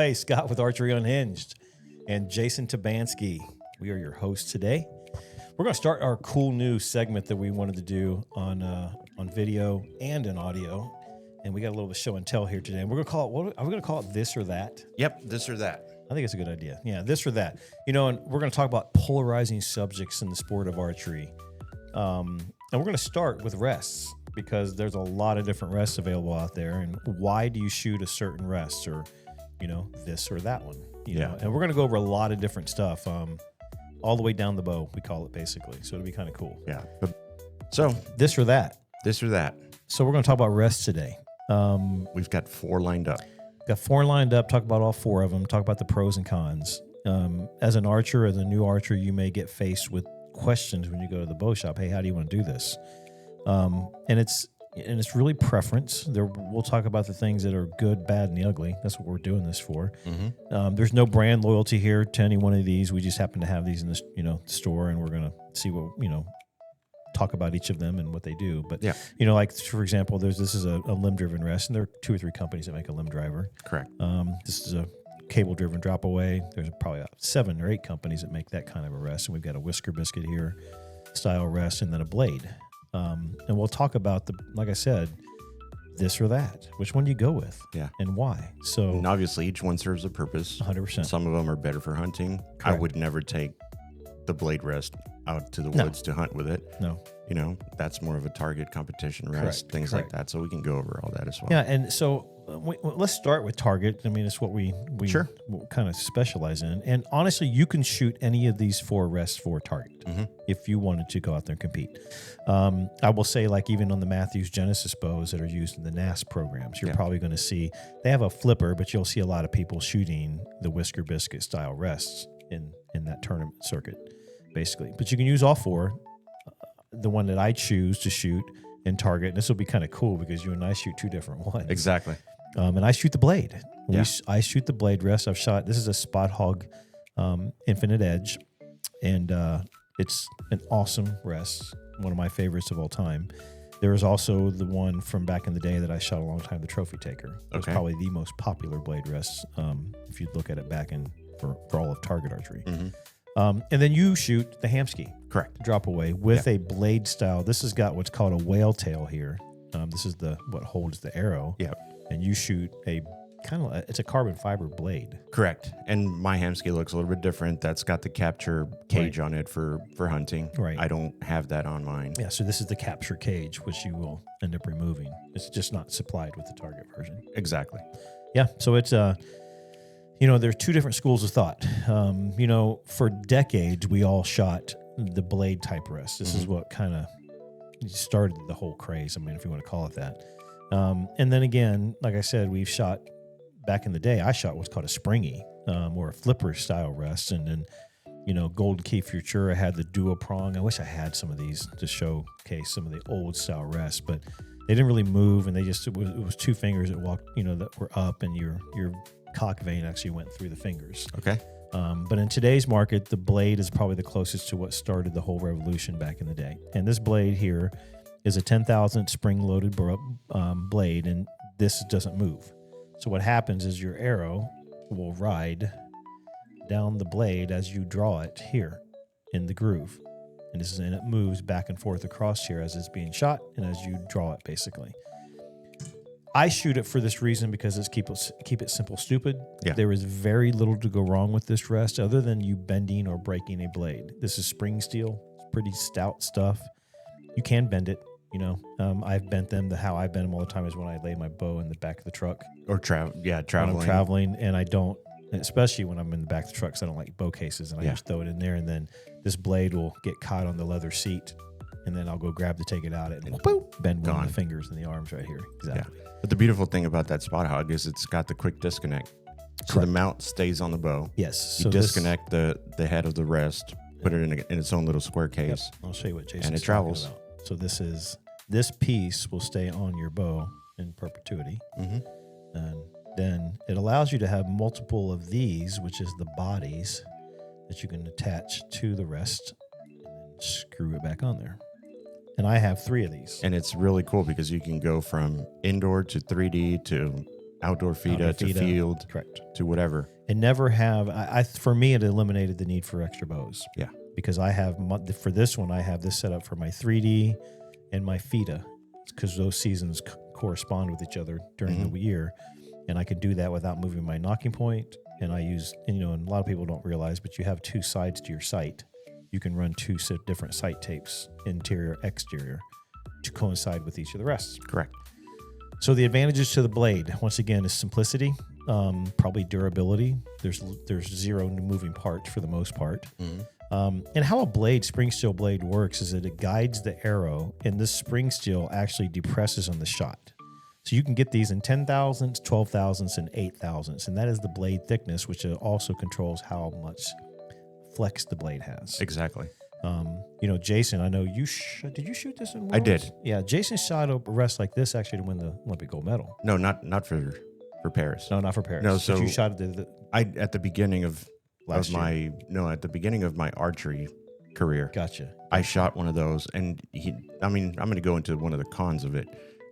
Hey, Scott with Archery Unhinged and Jason Tabansky. We are your hosts today. We're going to start our cool new segment that we wanted to do on video and in audio. And we got a little bit of show and tell here today. And we're going to call it, what are we going to call it, this or that? Yep, this or that. I think it's a good idea. Yeah, this or that. You know, and we're going to talk about polarizing subjects in the sport of archery. And we're going to start with rests because there's a lot of different rests available out there. And why do you shoot a certain rest or, you know, this or that one? You know? And we're going to go over a lot of different stuff, all the way down the bow, we call it basically. So it'll be kind of cool. Yeah. So this or that. This or that. So we're going to talk about rests today. We've got 4 lined up. Got 4 lined up, talk about all 4 of them, talk about the pros and cons. As an archer, as a new archer, you may get faced with questions when you go to the bow shop. Hey, how do you want to do this? And it's really preference. We'll talk about the things that are good, bad, and the ugly. That's what we're doing this for. Mm-hmm. There's no brand loyalty here to any one of these. We just happen to have these in the store, and we're going to see what, talk about each of them and what they do. But, like, for example, this is a limb-driven rest, and there are 2 or 3 companies that make a limb driver. Correct. This is a cable-driven drop away. There's probably 7 or 8 companies that make that kind of a rest. And we've got a whisker biscuit here, style rest, and then a blade. And we'll talk about like I said, this or that. Which one do you go with? Yeah. And why? So, and obviously, each one serves a purpose. 100%. Some of them are better for hunting. Correct. I would never take the blade rest out to the woods to hunt with it. No. That's more of a target competition rest, things like that. So we can go over all that as well. Yeah, and so let's start with target. I mean, it's what we kind of specialize in. And honestly, you can shoot any of these 4 rests for target if you wanted to go out there and compete. I will say, like, even on the Matthews Genesis bows that are used in the NAS programs, you're probably going to see, they have a flipper, but you'll see a lot of people shooting the whisker biscuit style rests in that tournament circuit, basically. But you can use all 4. The one that I choose to shoot in target, and this will be kind of cool because you and I shoot 2 different ones. Exactly. And I shoot the blade. Yeah. I shoot the blade rest. This is a Spot Hog Infinite Edge, and it's an awesome rest, one of my favorites of all time. There is also the one from back in the day that I shot a long time, the Trophy Taker. It was probably the most popular blade rest if you look at it back for all of target archery. Mm-hmm. And then you shoot the Hamsky. Correct. Drop away with a blade style. This has got what's called a whale tail here. This is what holds the arrow. Yep. And you shoot it's a carbon fiber blade. Correct. And my Hamsky looks a little bit different. That's got the capture cage on it for hunting. Right. I don't have that on mine. Yeah, so this is the capture cage, which you will end up removing. It's just not supplied with the target version. Exactly. Yeah, so it's there's 2 different schools of thought. For decades, we all shot the blade type rest. This is what kind of started the whole craze, I mean, if you want to call it that. And then again, like I said, we've shot, back in the day, I shot what's called a springy or a flipper style rest. And then, Golden Key Futura had the dual prong. I wish I had some of these to showcase some of the old style rests, but they didn't really move, and it was 2 fingers that walked, that were up, and your cock vein actually went through the fingers. Okay. But in today's market, the blade is probably the closest to what started the whole revolution back in the day. And this blade here is a 10,000 spring-loaded blade, and this doesn't move. So what happens is your arrow will ride down the blade as you draw it here in the groove. And it moves back and forth across here as it's being shot and as you draw it, basically. I shoot it for this reason because it's keep it simple, stupid. Yeah. There is very little to go wrong with this rest other than you bending or breaking a blade. This is spring steel. It's pretty stout stuff. You can bend it. I've bent them. How I bend them all the time is when I lay my bow in the back of the truck. Or traveling. When I'm traveling, and I don't, especially when I'm in the back of the truck, because I don't like bow cases, and I just throw it in there, and then this blade will get caught on the leather seat, and then I'll go take it out, and boom, bend one of the fingers and the arms right here. Exactly. Yeah. But the beautiful thing about that Spot Hog is it's got the quick disconnect. So the mount stays on the bow. Yes. You disconnect the head of the rest, put it in its own little square case. Yep. I'll show you what Jason's and it travels. About. So this piece will stay on your bow in perpetuity. Mm-hmm. And then it allows you to have multiple of these, which is the bodies that you can attach to the rest and then screw it back on there. And I have 3 of these. And it's really cool because you can go from indoor to 3D to outdoor FIDA to field, correct, to whatever. And never have for me it eliminated the need for extra bows. Yeah, because I have for this one I have this set up for my 3D and my FIDA because those seasons correspond with each other during the year, and I can do that without moving my nocking point. And I use, and a lot of people don't realize, but you have two sides to your sight. You can run two different sight tapes, interior, exterior, to coincide with each of the rests. Correct. So the advantages to the blade, once again, is simplicity, probably durability. There's zero moving parts for the most part. And how a spring steel blade works is that it guides the arrow, and this spring steel actually depresses on the shot. So you can get these in 10 thousandths, 12 thousandths, and 8 thousandths, and that is the blade thickness, which also controls how much flex the blade has. Exactly. Jason, I know you did you shoot this in Worlds? I did. Yeah, Jason shot a rest like this actually to win the Olympic gold medal. No, not for Paris. No, not for Paris. No, so you shot at the beginning of year. at the beginning of my archery career. Gotcha. I shot one of those, and I'm going to go into one of the cons of it.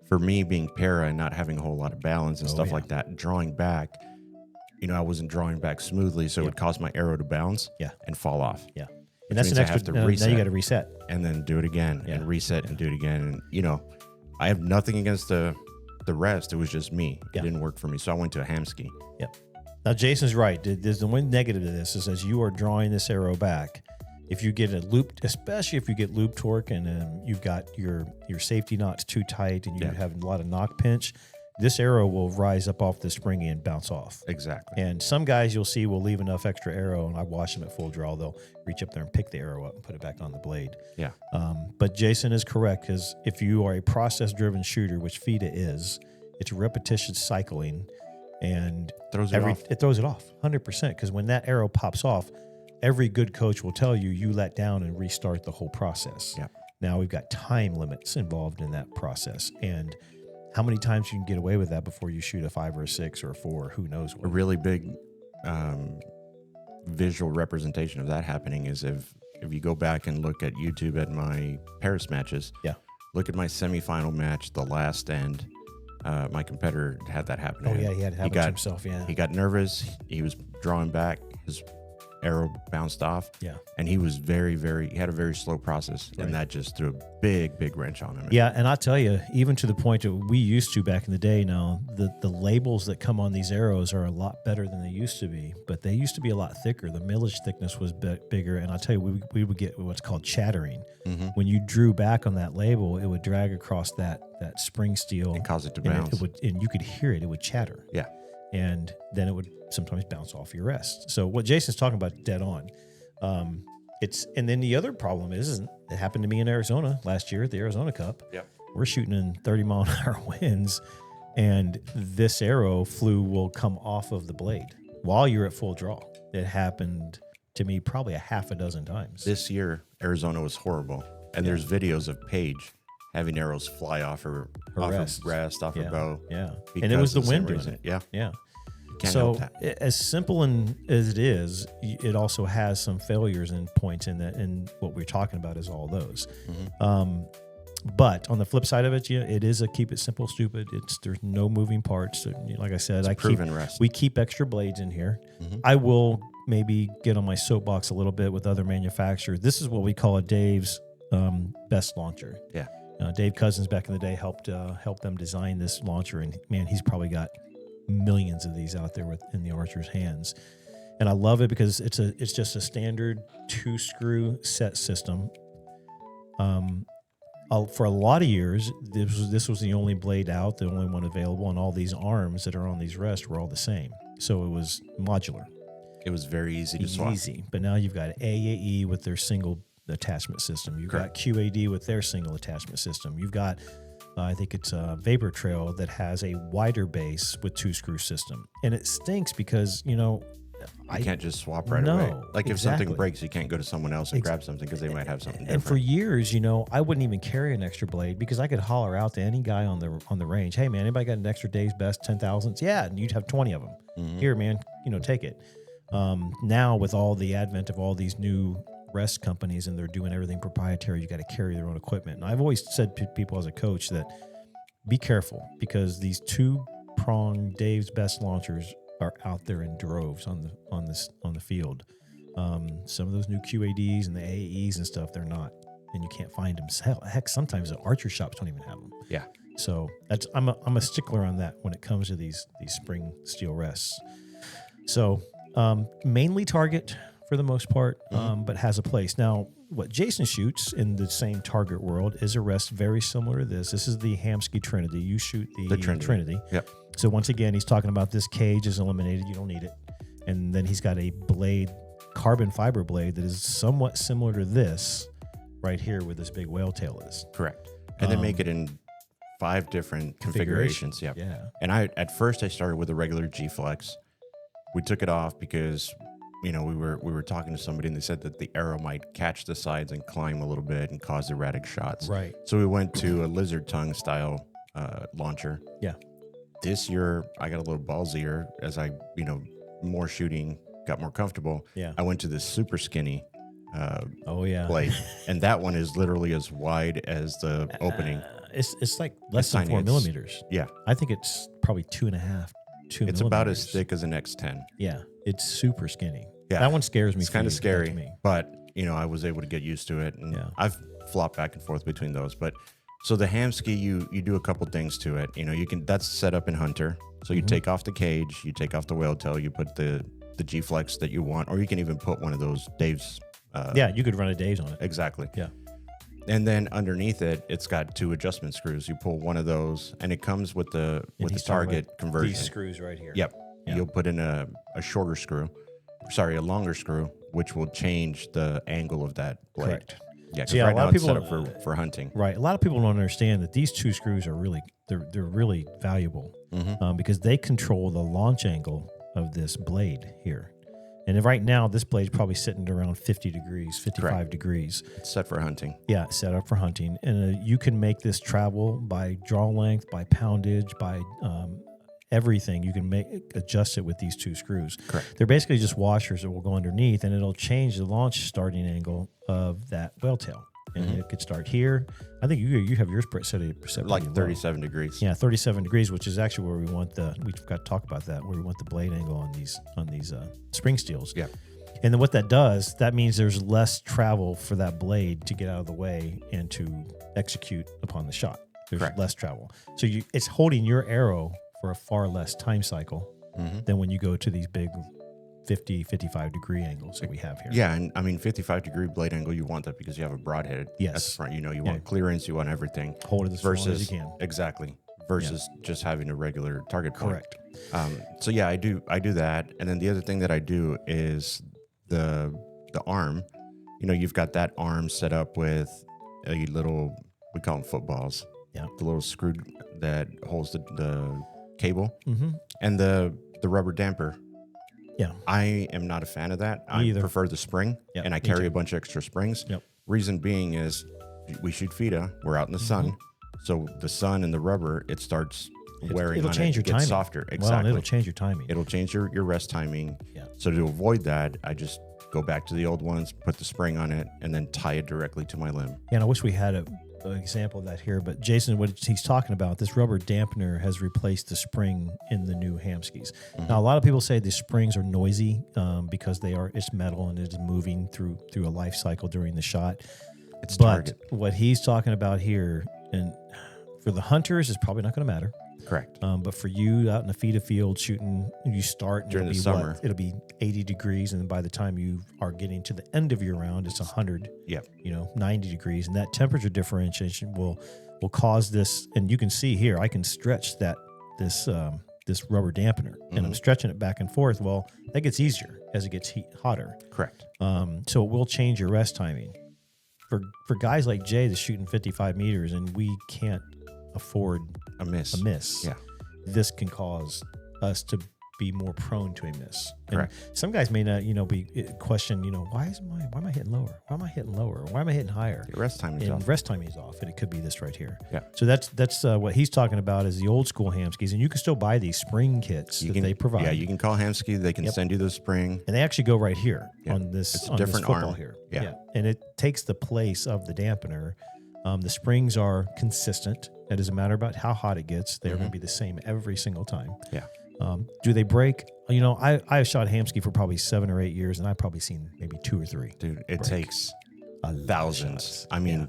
For me, being para and not having a whole lot of balance and stuff like that, drawing back, I wasn't drawing back smoothly, so it would cause my arrow to bounce and fall off. Yeah. And that's an I extra. have to reset. Now you got to reset and then do it again and reset and do it again. And I have nothing against the rest. It was just me. It didn't work for me, so I went to a ham ski. Yep. Now Jason's right. There's the one negative to this is as you are drawing this arrow back, if you get a loop, especially if you get loop torque and you've got your safety knots too tight and you have a lot of knock pinch, this arrow will rise up off the springy and bounce off. Exactly. And some guys you'll see will leave enough extra arrow, and I watch them at full draw. They'll reach up there and pick the arrow up and put it back on the blade. Yeah. But Jason is correct, because if you are a process-driven shooter, which FIDA is, it's repetition cycling, and it throws it off 100%. Because when that arrow pops off, every good coach will tell you let down and restart the whole process. Yeah. Now we've got time limits involved in that process, and how many times you can get away with that before you shoot a 5 or a 6 or a 4, who knows what. A really big visual representation of that happening is if you go back and look at YouTube at my Paris matches. Yeah. Look at my semifinal match, the last end. My competitor had that happen. Oh yeah, he had it happen to himself. Yeah. He got nervous. He was drawing back. His arrow bounced off. Yeah. And he was he had a very slow process, and that just threw a big wrench on him. Yeah, and I'll tell you, even to the point that we used to back in the day now, the labels that come on these arrows are a lot better than they used to be, but they used to be a lot thicker. The millage thickness was bigger, and I'll tell you, we would get what's called chattering. Mm-hmm. When you drew back on that label, it would drag across that spring steel. And cause it to bounce. And you could hear it. It would chatter. Yeah. And then it would sometimes bounce off your rest. So what Jason's talking about, dead on. And then the other problem is it happened to me in Arizona last year at the Arizona Cup. Yeah. We're shooting in 30-mile-an-hour winds, and this arrow will come off of the blade while you're at full draw. It happened to me probably a half a dozen times. This year, Arizona was horrible. And there's videos of Paige having arrows fly off her rest, off her bow. Yeah. And it was the wind doing it. Yeah. Yeah. Can't so help that. As simple as it is, it also has some failures and points in that. And what we're talking about is all those. Mm-hmm. But on the flip side of it, it is a keep it simple, stupid. There's no moving parts. Like I said, we keep extra blades in here. Mm-hmm. I will maybe get on my soapbox a little bit with other manufacturers. This is what we call a Dave's best launcher. Yeah. Dave Cousins back in the day helped them design this launcher, and man, he's probably got millions of these out there in the archer's hands. And I love it because it's just a standard 2-screw set system. For a lot of years, this was the only blade out, the only one available, and all these arms that are on these rests were all the same. So it was modular. It was very easy to swap. But now you've got AAE with their single attachment system. You've got QAD with their single attachment system. You've got, I think it's Vapor Trail that has a wider base with 2-screw system. And it stinks because, you can't just swap right away. Like if something breaks, you can't go to someone else and grab something because they might have something different. And for years, I wouldn't even carry an extra blade because I could holler out to any guy on the range, hey man, anybody got an extra Dave's Best 10,000s? Yeah, and you'd have 20 of them. Mm-hmm. Here, man, take it. Now with all the advent of all these new rest companies and they're doing everything proprietary, you got to carry their own equipment. And I've always said to people as a coach that be careful because these two prong Dave's best launchers are out there in droves on the field. Some of those new QADs and the AEs and stuff, they're not, and you can't find them. Heck, sometimes the archer shops don't even have them. Yeah. So I'm a stickler on that when it comes to these spring steel rests. So mainly target for the most part, but has a place. Now, what Jason shoots in the same target world is a rest very similar to this. This is the Hamsky Trinity. You shoot the Trinity. Yep. So once again, he's talking about this cage is eliminated. You don't need it. And then he's got a blade, carbon fiber blade that is somewhat similar to this right here where this big whale tail is. Correct. And they make it in 5 different configurations. Yep. Yeah. And at first I started with a regular G-Flex. We took it off because, we were talking to somebody and they said that the arrow might catch the sides and climb a little bit and cause erratic shots. Right. So we went to a lizard tongue style launcher. Yeah. This year I got a little ballsier as I, more shooting, got more comfortable. Yeah. I went to this super skinny blade. And that one is literally as wide as the opening. It's like less than 4 millimeters. Yeah. I think it's probably 2.5. It's about as thick as an X10. Yeah. It's super skinny. Yeah. That one scares me. It's kind of scary, me. but I was able to get used to it, and I've flopped back and forth between those. But so the Hamsky, you do a couple things to it. That's set up in Hunter. So you take off the cage, you take off the whale tail, you put the G-Flex that you want, or you can even put one of those Dave's. You could run a Dave's on it. Exactly. Yeah. And then underneath it, it's got 2 adjustment screws. You pull one of those, and it comes with the target conversion. These screws right here. Yep. Yeah. You'll put in a longer screw, which will change the angle of that blade. Correct. Yeah, because right now it's set up for hunting. Right. A lot of people don't understand that these 2 screws are really they're really valuable because they control the launch angle of this blade here. And right now, this blade's probably sitting around 50 degrees, 55 degrees. It's set for hunting. Yeah, set up for hunting. And you can make this travel by draw length, by poundage, by everything. You can adjust it with these 2 screws. Correct. They're basically just washers that will go underneath, and it'll change the launch starting angle of that whale tail. And it could start here. I think you have yours set like 37 degrees. Yeah, 37 degrees, which is actually where we want we forgot to talk about that, where we want the blade angle on these spring steels. Yeah. And then what that does, that means there's less travel for that blade to get out of the way and to execute upon the shot. There's less travel. So it's holding your arrow for a far less time cycle than when you go to these big 50, 55 degree angles that we have here. Yeah, and 55 degree blade angle, you want that because you have a broadhead at the front. You want clearance, you want everything. Hold it as long as you can. Exactly. Versus just having a regular target point. Correct. So yeah, I do that. And then the other thing that I do is the arm. You've got that arm set up with a little, we call them footballs. Yeah. The little screw that holds the cable and the rubber damper. Yeah. I am not a fan of that. I prefer the spring, and I carry a bunch of extra springs. Yep. Reason being is we shoot FITA. We're out in the sun. So the sun and the rubber, it starts wearing it'll on change it. your timing. Softer. Well, and it'll change your timing. It'll change your rest timing. Yeah. So to avoid that, I just go back to the old ones, put the spring on it, and then tie it directly to my limb. Yeah, and I wish we had an example of that here, but Jason, what he's talking about, this rubber dampener has replaced the spring in the new Hamskys. Now, a lot of people say the springs are noisy because it's metal and it's moving through a life cycle during the shot. It's target. What he's talking about here, and for the hunters, is probably not going to matter. Correct. But for you out in the FITA field shooting, you start during the summer. It'll be 80 degrees, and then by the time you are getting to the end of your round, it's 100. Yep. 90 degrees, and that temperature differentiation will cause this. And you can see here, I can stretch this rubber dampener, and I'm stretching it back and forth. Well, that gets easier as it gets hotter. Correct. So it will change your rest timing. For guys like Jay that's shooting 55 meters, and we can't afford a miss. Yeah. This can cause us to be more prone to a miss. Correct. And some guys may not, be question, why am I hitting lower? Why am I hitting lower? Why am I hitting higher? Your rest timing is off. Rest timing is off, and it could be this right here. Yeah. So that's what he's talking about is the old school Hamskys, and you can still buy these spring kits they provide. Yeah, you can call Hamsky. They can send you the spring, and they actually go right here on this. It's a different football arm here. Yeah, and it takes the place of the dampener. The springs are consistent. It doesn't matter about how hot it gets. They're going to be the same every single time. Yeah. Do they break? You know, I shot Hamsky for probably 7 or 8 years, and I've probably seen maybe 2 or 3. Dude, it takes thousands. Shots. I mean,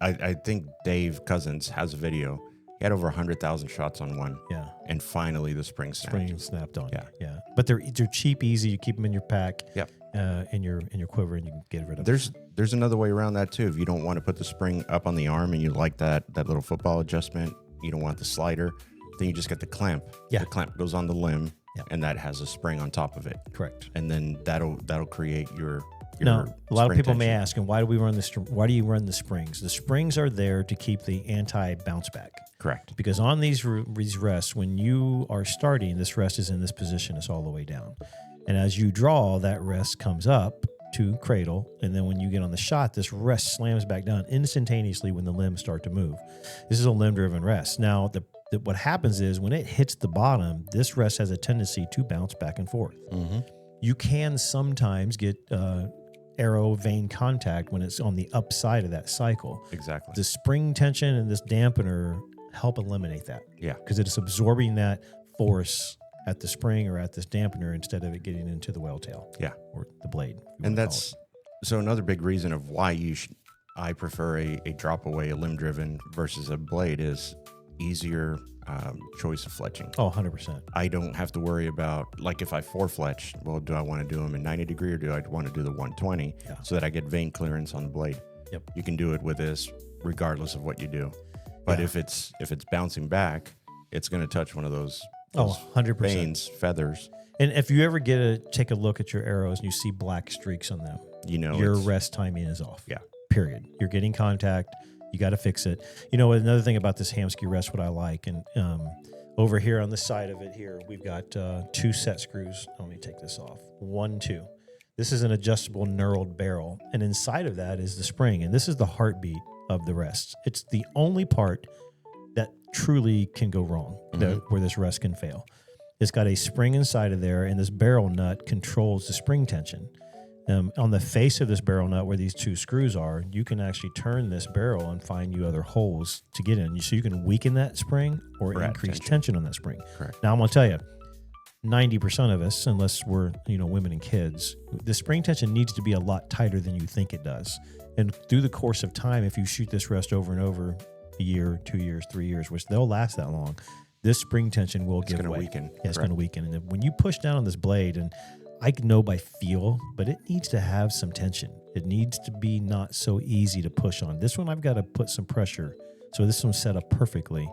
I think Dave Cousins has a video. He had over 100,000 shots on one. Yeah. And finally the spring snapped on. Yeah. Yeah. But they're cheap, easy. You keep them in your pack. Yep. In your quiver, and you can get rid of them. There's another way around that too. If you don't want to put the spring up on the arm and you like that little football adjustment, you don't want the slider, then you just get the clamp. Yeah. The clamp goes on the limb, Yep. and that has a spring on top of it. Correct. And then that'll create your Now, a lot of people may tension. ask, and why do Why do you run the springs? The springs are there to keep the anti-bounce back. Correct. Because on these rests, when you are starting, this rest is in this position. It's all the way down. And as you draw, that rest comes up to cradle. And then when you get on the shot, this rest slams back down instantaneously when the limbs start to move. This is a limb-driven rest. Now, what happens is when it hits the bottom, this rest has a tendency to bounce back and forth. Mm-hmm. You can sometimes get arrow vein contact when it's on the upside of that cycle. Exactly. The spring tension and this dampener help eliminate that. Yeah. Because it is absorbing that force at the spring or at this dampener instead of it getting into the whale tail. Yeah. Or the blade. And that's so another big reason of why I prefer a drop away, a limb driven versus a blade is easier choice of fletching. Oh, 100%. I don't have to worry about, like, if I 4-fletch, well, do I want to do them in 90 degree or do I want to do the 120 so that I get vein clearance on the blade? Yep. You can do it with this regardless of what you do. But if it's bouncing back, it's going to touch one of those 100%. veins, feathers. And if you ever take a look at your arrows and you see black streaks on them, You know, your rest timing is off. Yeah. Period. You're getting contact. You got to fix it. You know, another thing about this Hamsky rest, what I like, and over here on the side of it here, we've got 2 set screws. Let me take this off. 1, 2. This is an adjustable knurled barrel, and inside of that is the spring, and this is the heartbeat of the rest. It's the only part that truly can go wrong, where this rest can fail. It's got a spring inside of there, and this barrel nut controls the spring tension. On the face of this barrel nut where these 2 screws are, you can actually turn this barrel and find you other holes to get in. So you can weaken that spring or increase tension on that spring. Correct. Now I'm going to tell you, 90% of us, unless we're women and kids, the spring tension needs to be a lot tighter than you think it does. And through the course of time, if you shoot this rest over and over, a year, 2 years, 3 years, which they'll last that long, this spring tension will give way. It's going to weaken. Yeah, it's going to weaken. And when you push down on this blade, and I know by feel, but it needs to have some tension. It needs to be not so easy to push on. This one, I've got to put some pressure. So this one's set up perfectly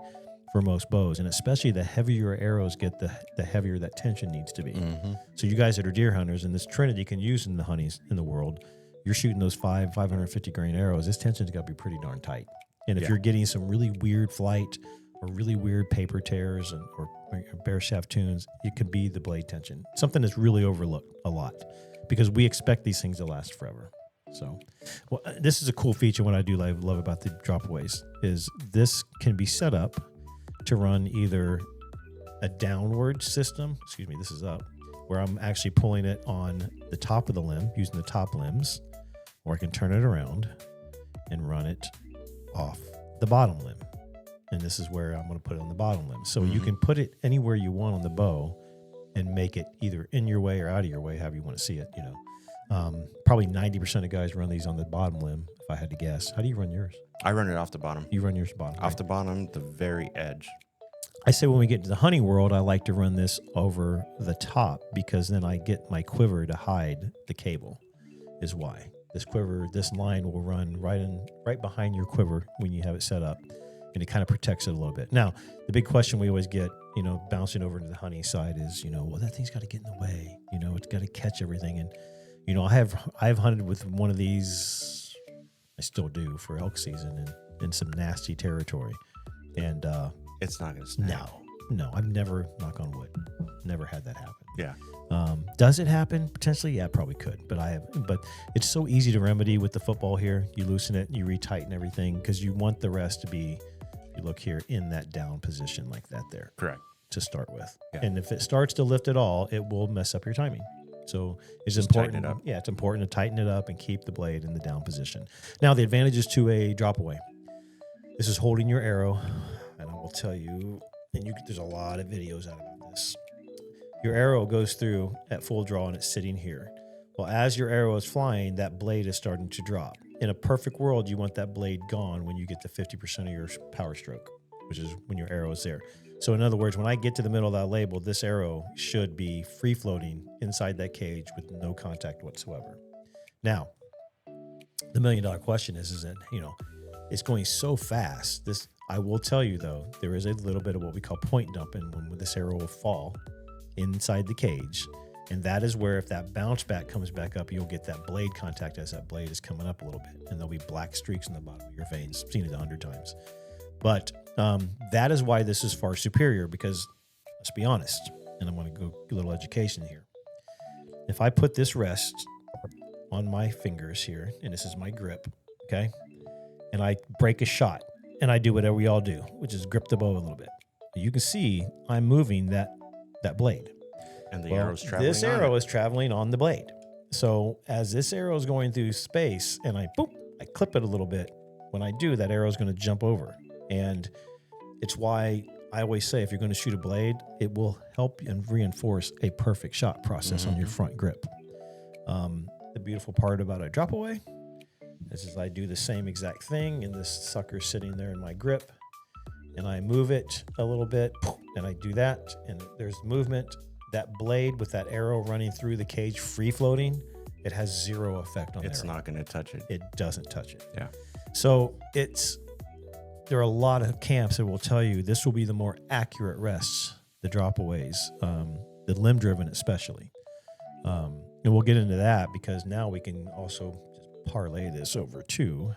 for most bows. And especially the heavier your arrows get, the heavier that tension needs to be. Mm-hmm. So you guys that are deer hunters, and this trinity you can use in the honeys in the world, you're shooting those 550 grain arrows, this tension's got to be pretty darn tight. And if you're getting some really weird flight or really weird paper tears or bare shaft tunes, it could be the blade tension. Something that's really overlooked a lot because we expect these things to last forever. So, well, this is a cool feature. What I do love about the dropaways is this can be set up to run either a downward system. Excuse me, this is up, where I'm actually pulling it on the top of the limb using the top limbs, or I can turn it around and run it off the bottom limb. And this is where I'm going to put it on the bottom limb. So you can put it anywhere you want on the bow and make it either in your way or out of your way, however you want to see it. Probably 90% of guys run these on the bottom limb, if I had to guess. How do you run yours? I run it off the bottom. You run yours bottom. Off the bottom, the very edge. I say when we get to the hunting world, I like to run this over the top because then I get my quiver to hide the cable, is why. This quiver, this line will run right behind your quiver when you have it set up, and it kind of protects it a little bit. Now, the big question we always get, bouncing over to the hunting side is, well, that thing's got to get in the way. It's got to catch everything. And, I've hunted with one of these, I still do, for elk season and in some nasty territory. And it's not going to snap. No, I've never, knock on wood, never had that happen. Yeah. Does it happen? Potentially, yeah, probably could. But it's so easy to remedy with the football here. You loosen it, you retighten everything because you want the rest to be, you look here, in that down position like that there. Correct. To start with. Yeah. And if it starts to lift at all, it will mess up your timing. So it's Just important. tighten it up. Yeah, it's important to tighten it up and keep the blade in the down position. Now, the advantages to a drop away. This is holding your arrow, and I will tell you, and there's a lot of videos out about this. Your arrow goes through at full draw, and it's sitting here. Well, as your arrow is flying, that blade is starting to drop. In a perfect world, you want that blade gone when you get to 50% of your power stroke, which is when your arrow is there. So in other words, when I get to the middle of that label, this arrow should be free floating inside that cage with no contact whatsoever. Now, the $1 million question is that, it's going so fast. I will tell you though, there is a little bit of what we call point dumping when this arrow will fall inside the cage. And that is where if that bounce back comes back up, you'll get that blade contact as that blade is coming up a little bit. And there'll be black streaks in the bottom of your veins. I've seen it 100 times. But that is why this is far superior, because let's be honest, and I'm going to go a little education here. If I put this rest on my fingers here, and this is my grip, okay, and I break a shot, and I do whatever we all do, which is grip the bow a little bit, you can see I'm moving that blade. And the arrow's traveling. This arrow is traveling on the blade. So as this arrow is going through space, and I clip it a little bit, when I do, that arrow is going to jump over. And it's why I always say, if you're going to shoot a blade, it will help and reinforce a perfect shot process on your front grip. The beautiful part about a drop away is I do the same exact thing, and this sucker's sitting there in my grip, and I move it a little bit, and I do that, and there's movement. That blade with that arrow running through the cage, free floating, it has zero effect on it. It's not going to touch it. It doesn't touch it. Yeah. So there are a lot of camps that will tell you this will be the more accurate rests, the dropaways, the limb driven especially. And we'll get into that because now we can also just parlay this over to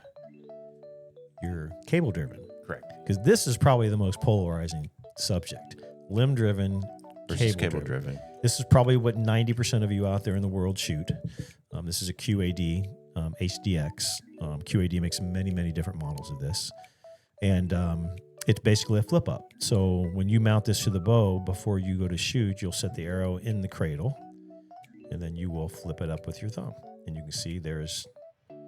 your cable driven. Correct. Because this is probably the most polarizing subject. Limb driven versus cable driven. This is probably what 90% of you out there in the world shoot. This is a QAD HDX. QAD makes many, many different models of this. And it's basically a flip up. So when you mount this to the bow, before you go to shoot, you'll set the arrow in the cradle, and then you will flip it up with your thumb. And you can see there's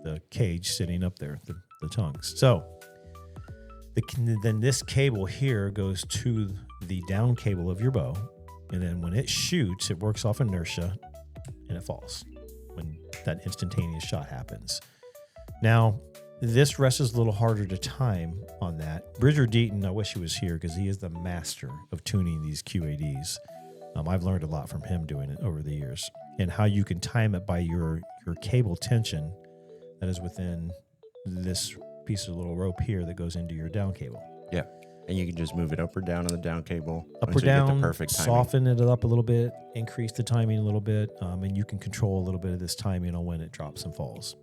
the cage sitting up there, the tongues. So then this cable here goes to the down cable of your bow. And then when it shoots, it works off inertia and it falls when that instantaneous shot happens. Now, this rest is a little harder to time on that. Bridger Deaton, I wish he was here because he is the master of tuning these QADs. I've learned a lot from him doing it over the years, and how you can time it by your cable tension that is within this piece of little rope here that goes into your down cable. Yeah. And you can just move it up or down on the down cable. Up or down, you get the perfect timing. Soften it up a little bit, increase the timing a little bit, and you can control a little bit of this timing on when it drops and falls.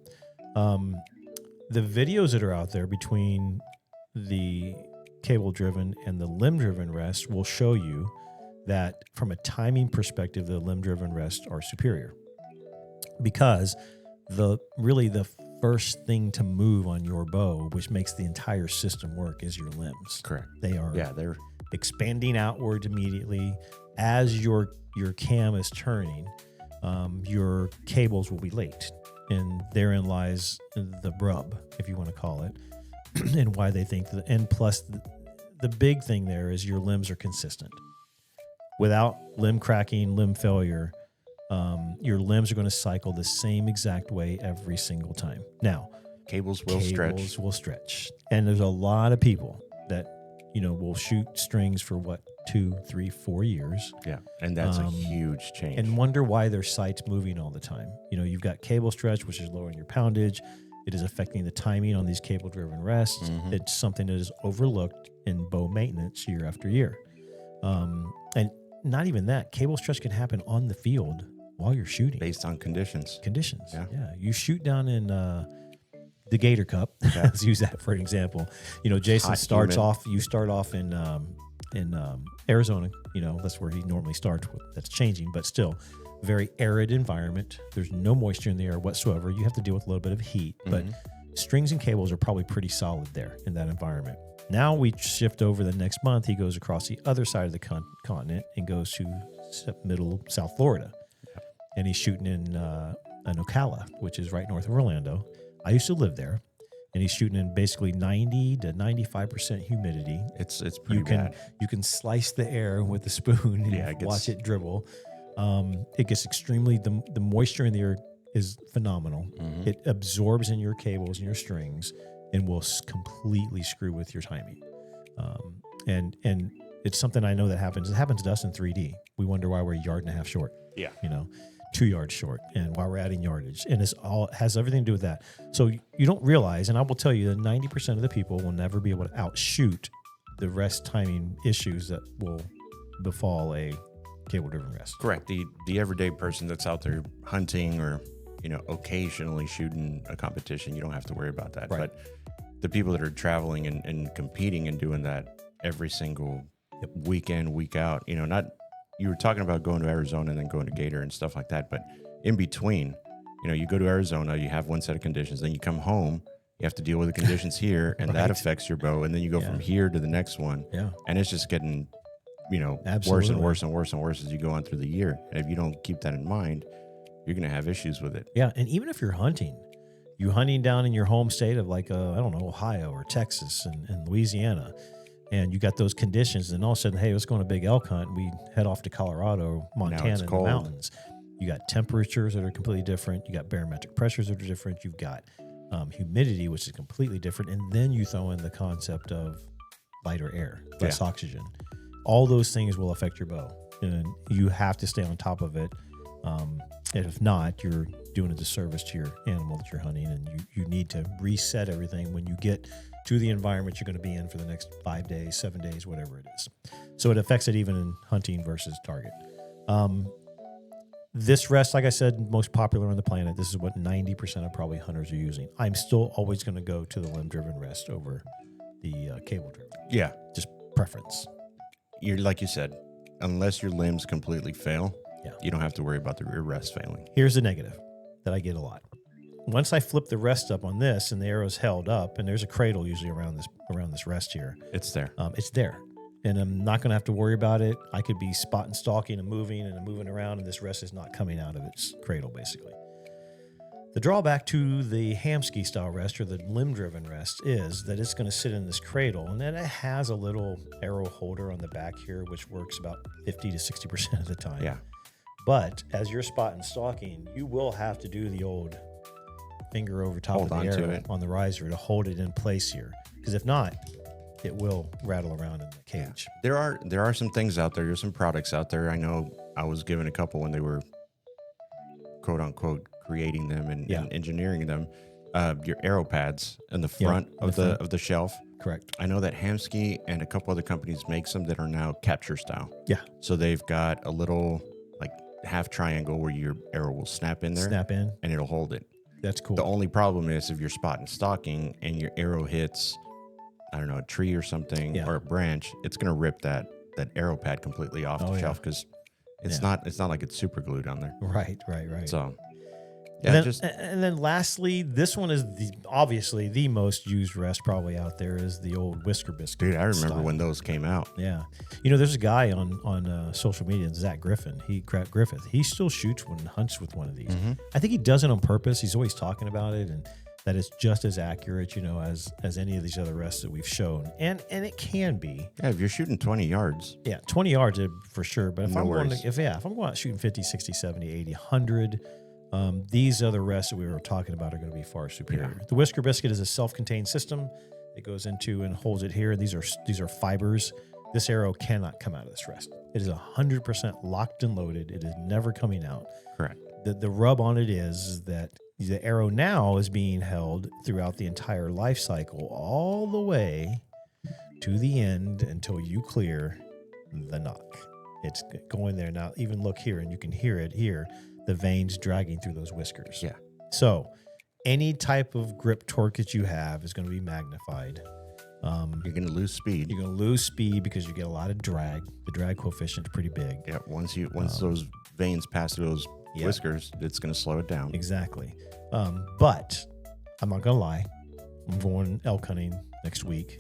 The videos that are out there between the cable-driven and the limb-driven rest will show you that from a timing perspective, the limb-driven rests are superior. Because the first thing to move on your bow, which makes the entire system work, is your limbs. Correct. They're expanding outwards immediately. As your cam is turning, your cables will be late. And therein lies the rub, if you want to call it, and why they think that. And plus, the big thing there is your limbs are consistent. Without limb cracking, limb failure, your limbs are going to cycle the same exact way every single time. Now, cables will stretch. And there's a lot of people that, will shoot strings for 2, 3, 4 years. Yeah. And that's a huge change. And wonder why their sight's moving all the time. You've got cable stretch, which is lowering your poundage. It is affecting the timing on these cable-driven rests. Mm-hmm. It's something that is overlooked in bow maintenance year after year. And not even that. Cable stretch can happen on the field while you're shooting. Based on conditions. Yeah. You shoot down in the Gator Cup. Yeah. Let's use that for an example. Jason starts off. You start off in Arizona. That's where he normally starts. That's changing, but still, very arid environment. There's no moisture in the air whatsoever. You have to deal with a little bit of heat, but strings and cables are probably pretty solid there in that environment. Now we shift over the next month. He goes across the other side of the continent and goes to middle South Florida. Yep. And he's shooting in Ocala, which is right north of Orlando. I used to live there. and he's shooting in basically 90 to 95% humidity. It's pretty bad. You can slice the air with a spoon and watch it dribble. It gets extremely, the moisture in the air is phenomenal. Mm-hmm. It absorbs in your cables and your strings and will completely screw with your timing. And it's something I know that happens. It happens to us in 3D. We wonder why we're a yard and a half short. Yeah. 2 yards short, and why we're adding yardage. And it has everything to do with that. So you don't realize, and I will tell you that 90% of the people will never be able to outshoot the rest timing issues that will befall a cable-driven rest. Correct. The everyday person that's out there hunting or, occasionally shooting a competition, you don't have to worry about that. Right. But the people that are traveling and competing and doing that every single week in, week out, you were talking about going to Arizona and then going to Gator and stuff like that. But in between, you go to Arizona, you have one set of conditions, then you come home, you have to deal with the conditions here, and that affects your bow. And then you go from here to the next one. Yeah. And it's just getting, worse Absolutely. and worse and worse and worse as you go on through the year. And if you don't keep that in mind, you're going to have issues with it. Yeah. And even if you're hunting down in your home state of like, Ohio or Texas and Louisiana, and you got those conditions, and all of a sudden, hey, let's go on a big elk hunt. We head off to Colorado, Montana, in the mountains. You got temperatures that are completely different. You got barometric pressures that are different. You've got humidity, which is completely different. And then you throw in the concept of lighter air, less oxygen. All those things will affect your bow, and you have to stay on top of it. And if not, you're doing a disservice to your animal that you're hunting, and you need to reset everything when you get to the environment you're going to be in for the next 5 days, 7 days, whatever it is. So it affects it even in hunting versus target. This rest, like I said, most popular on the planet. This is what 90% of probably hunters are using. I'm still always going to go to the limb-driven rest over the cable-driven. Yeah. Just preference. You're like you said, unless your limbs completely fail, you don't have to worry about the rear rest failing. Here's the negative that I get a lot. Once I flip the rest up on this and the arrow's held up, and there's a cradle usually around this rest here. It's there. It's there. And I'm not going to have to worry about it. I could be spot and stalking and moving around, and this rest is not coming out of its cradle, basically. The drawback to the Hamsky style rest or the limb-driven rest is that it's going to sit in this cradle, and then it has a little arrow holder on the back here, which works about 50 to 60% of the time. Yeah. But as you're spot and stalking, you will have to do the old finger over top of the arrow on the riser to hold it in place here. Because if not, it will rattle around in the cage. Yeah. There are some things out there. There's some products out there. I know I was given a couple when they were quote unquote creating them and engineering them. Your arrow pads in the front of the shelf. Correct. I know that Hamsky and a couple other companies make some that are now capture style. Yeah. So they've got a little like half triangle where your arrow will snap in there. And it'll hold it. That's cool. The only problem is if you're spot and stalking and your arrow hits, I don't know, a tree or something or a branch, it's going to rip that arrow pad completely off the shelf because it's not like it's super glued on there. Right. So, and then lastly, this one is obviously the most used rest probably out there is the old Whisker Biscuit. Dude, I remember style. when those came out. Yeah. There's a guy on social media, Zach Griffith. He still shoots and hunts with one of these. Mm-hmm. I think he does it on purpose. He's always talking about it, and that it's just as accurate, as any of these other rests that we've shown. And it can be. Yeah, if you're shooting 20 yards. Yeah, 20 yards for sure. But if I'm going out shooting 50, 60, 70, 80, 100, these other rests that we were talking about are going to be far superior. Yeah. The Whisker Biscuit is a self-contained system. It goes into and holds it here. These are fibers. This arrow cannot come out of this rest. It is 100% locked and loaded. It is never coming out. Correct. The rub on it is that the arrow now is being held throughout the entire life cycle, all the way to the end until you clear the nock. It's going there now. Even look here, and you can hear it here. The veins dragging through those whiskers. Yeah. So any type of grip torque that you have is going to be magnified. You're going to lose speed. You're going to lose speed because you get a lot of drag. The drag coefficient is pretty big. Yeah. Once those veins pass through those whiskers, it's going to slow it down. Exactly. But I'm not going to lie. I'm going elk hunting next week.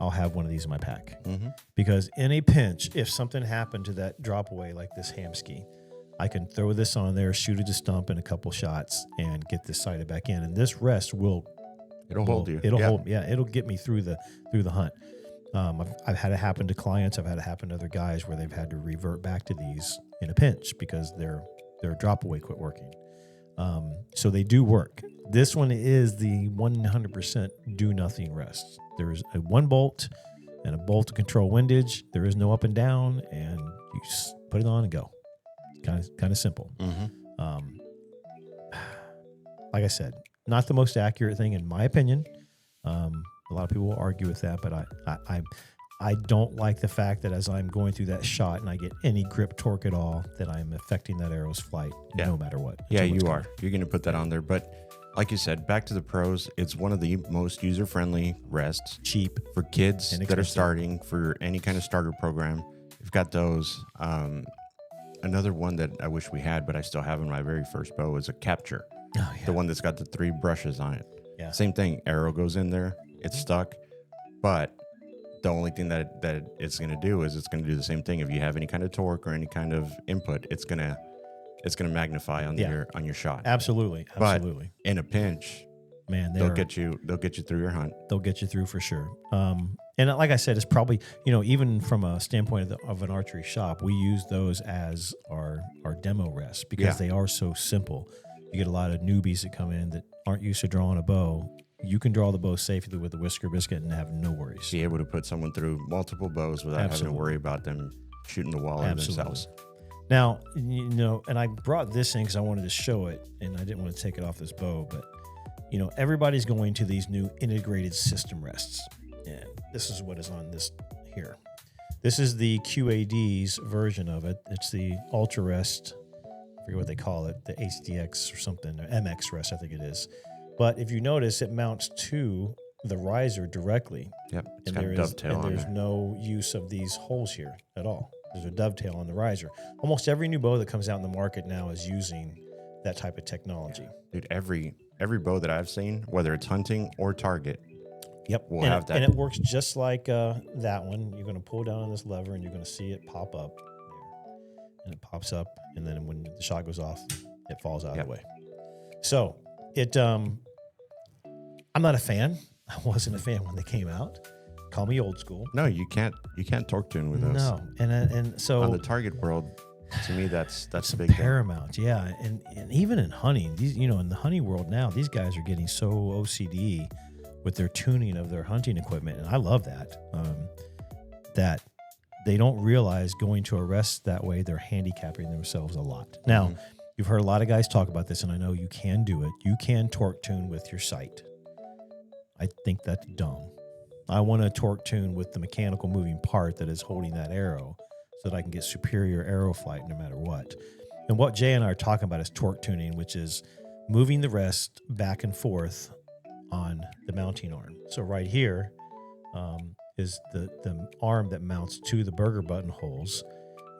I'll have one of these in my pack. Mm-hmm. Because in a pinch, if something happened to that drop away like this Hamsky, I can throw this on there, shoot it to stump in a couple shots, and get this sighted back in. And this rest will It'll hold you. It'll hold. Yeah, it'll get me through the hunt. I've had it happen to clients. I've had it happen to other guys where they've had to revert back to these in a pinch because their drop away quit working. So they do work. This one is the 100% do nothing rest. There's a 1 bolt and a bolt to control windage. There is no up and down, and you just put it on and go. Kind of simple. Like I said, not the most accurate thing in my opinion. A lot of people will argue with that, but I don't like the fact that as I'm going through that shot and I get any grip torque at all, that I'm affecting that arrow's flight no matter what. Yeah, you are. You're going to put that on there. But like you said, back to the pros, it's one of the most user-friendly rests. Cheap. For kids that are starting, for any kind of starter program. You've got those. Another one that I wish we had, but I still have in my very first bow is a capture. Oh, yeah. The one that's got the 3 brushes on it. Yeah. Same thing. Arrow goes in there. It's stuck. But the only thing that it's going to do is it's going to do the same thing. If you have any kind of torque or any kind of input, it's going to magnify on your shot. Absolutely. But in a pinch, man, they'll get you through your hunt. They'll get you through for sure. And like I said, it's probably, even from a standpoint of an archery shop, we use those as our demo rests because they are so simple. You get a lot of newbies that come in that aren't used to drawing a bow. You can draw the bow safely with a whisker biscuit and have no worries. Be able to put someone through multiple bows without having to worry about them shooting the wall at themselves. Now, and I brought this in because I wanted to show it, and I didn't want to take it off this bow, but, everybody's going to these new integrated system rests. And this is what is on this here. This is the QAD's version of it. It's the Ultra Rest. I forget what they call it, the HDX or something, or MX Rest, I think it is. But if you notice, it mounts to the riser directly. Yep, it's got a dovetail on there. There's no use of these holes here at all. There's a dovetail on the riser. Almost every new bow that comes out in the market now is using that type of technology. Dude, every bow that I've seen, whether it's hunting or target, will have that. And it works just like that one. You're going to pull down on this lever, and you're going to see it pop up there. And it pops up, and then when the shot goes off, it falls out of the way. So it... I'm not a fan. I wasn't a fan when they came out. Call me old school. No, you can't torque tune with those. No, and so on the target world, to me that's big paramount. Thing. Yeah, and even in hunting, these in the hunting world now, these guys are getting so OCD with their tuning of their hunting equipment, and I love that. That they don't realize going to a rest that way, they're handicapping themselves a lot. Now, you've heard a lot of guys talk about this, and I know you can do it. You can torque tune with your sight. I think that's dumb. I want to torque tune with the mechanical moving part that is holding that arrow so that I can get superior arrow flight no matter what. And what Jay and I are talking about is torque tuning, which is moving the rest back and forth on the mounting arm. So right here is the arm that mounts to the burger button holes,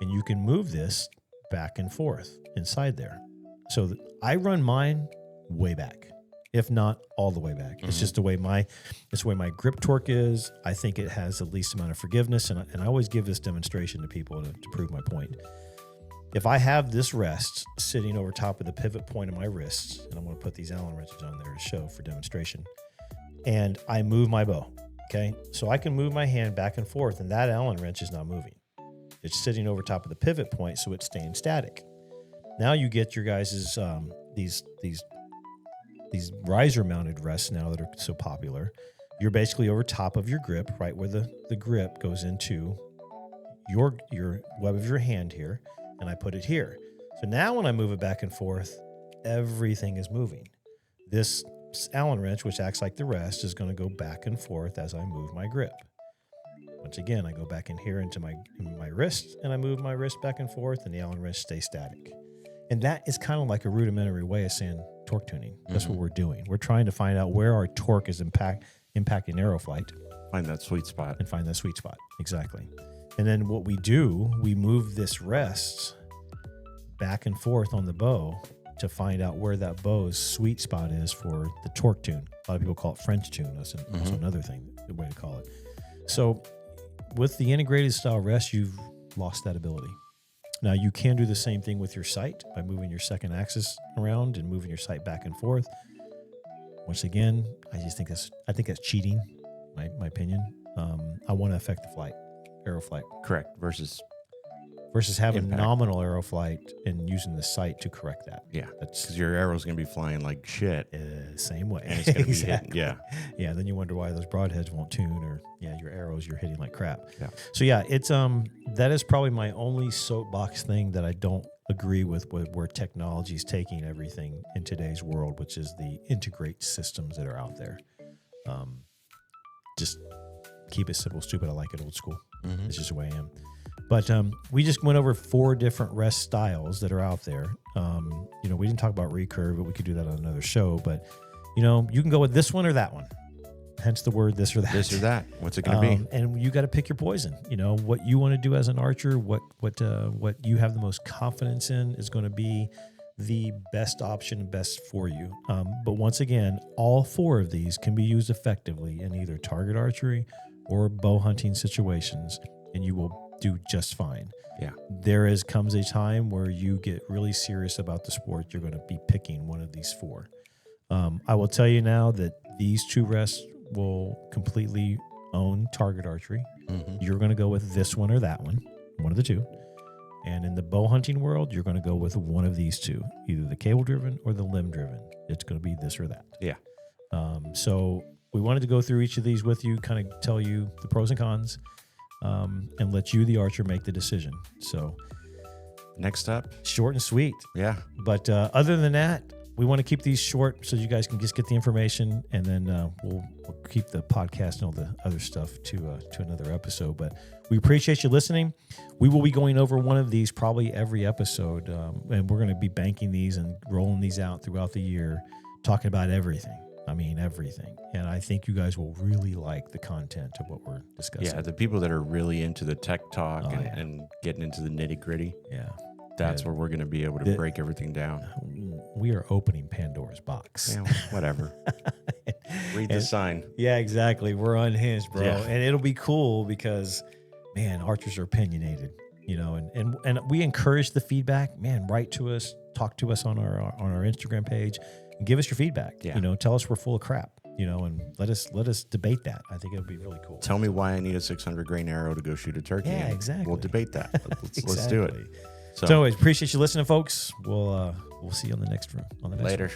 and you can move this back and forth inside there. So I run mine way back. If not all the way back. It's just the way my grip torque is. I think it has the least amount of forgiveness, and I always give this demonstration to people to prove my point. If I have this rest sitting over top of the pivot point of my wrists, and I'm going to put these Allen wrenches on there to show for demonstration, and I move my bow, okay? So I can move my hand back and forth, and that Allen wrench is not moving. It's sitting over top of the pivot point, so it's staying static. Now you get your guys' these riser mounted rests now that are so popular. You're basically over top of your grip, right where the grip goes into your web of your hand here, and I put it here. So now when I move it back and forth, everything is moving. This Allen wrench, which acts like the rest, is going to go back and forth as I move my grip. Once again, I go back in here into my wrist, and I move my wrist back and forth, and the Allen wrench stays static. And that is kind of like a rudimentary way of saying torque tuning. That's what we're doing. We're trying to find out where our torque is impacting arrow flight. Find that sweet spot. And find that sweet spot. Exactly. And then what we do, we move this rest back and forth on the bow to find out where that bow's sweet spot is for the torque tune. A lot of people call it French tune. That's also another thing, the way to call it. So with the integrated style rest, you've lost that ability. Now, you can do the same thing with your sight by moving your second axis around and moving your sight back and forth. Once again, I think that's cheating. My opinion. I want to affect the flight, aeroflight. Correct. Versus having impact. nominal aeroflight and using the sight to correct that. Yeah, that's because your arrow's going to be flying like shit. Same way. And it's going to be hitting. Yeah. Yeah. Then you wonder why those broadheads won't tune, or your arrows you're hitting like crap. Yeah. So it's that is probably my only soapbox thing that I don't agree with where technology is taking everything in today's world, which is the integrate systems that are out there. Just keep it simple, stupid. I like it old school. Mm-hmm. It's just the way I am. But we just went over 4 different rest styles that are out there. We didn't talk about recurve, but we could do that on another show. But, you can go with this one or that one. Hence the word this or that. This or that. What's it going to be? And you got to pick your poison. What you want to do as an archer, what you have the most confidence in is going to be the best option, best for you. But once again, all 4 of these can be used effectively in either target archery or bow hunting situations, and you will do just fine. Yeah. There comes a time where you get really serious about the sport. You're going to be picking one of these 4. I will tell you now that these 2 rests will completely own target archery. Mm-hmm. You're going to go with this one or that one of the 2. And in the bow hunting world, you're going to go with one of these 2, either the cable driven or the limb driven. It's going to be this or that. Yeah. So we wanted to go through each of these with you, kind of tell you the pros and cons. And let you, the archer, make the decision. So next up, short and sweet. Yeah. But other than that, we want to keep these short so you guys can just get the information, and then we'll keep the podcast and all the other stuff to another episode. But we appreciate you listening. We will be going over one of these probably every episode, and we're going to be banking these and rolling these out throughout the year, talking about everything. I mean, everything. And I think you guys will really like the content of what we're discussing. Yeah, the people that are really into the tech talk and getting into the nitty gritty. Yeah. That's where we're going to be able to break everything down. We are opening Pandora's box. Yeah, whatever. Read the sign. Yeah, exactly. We're unhinged, bro. Yeah. And it'll be cool because, man, archers are opinionated, and we encourage the feedback. Man, write to us, talk to us on our Instagram page. And give us your feedback. Yeah. Tell us we're full of crap. And let us debate that. I think it would be really cool. Tell me why I need a 600 grain arrow to go shoot a turkey. Yeah, exactly. We'll debate that. Let's do it. So anyways, appreciate you listening, folks. We'll see you on the next room. Later.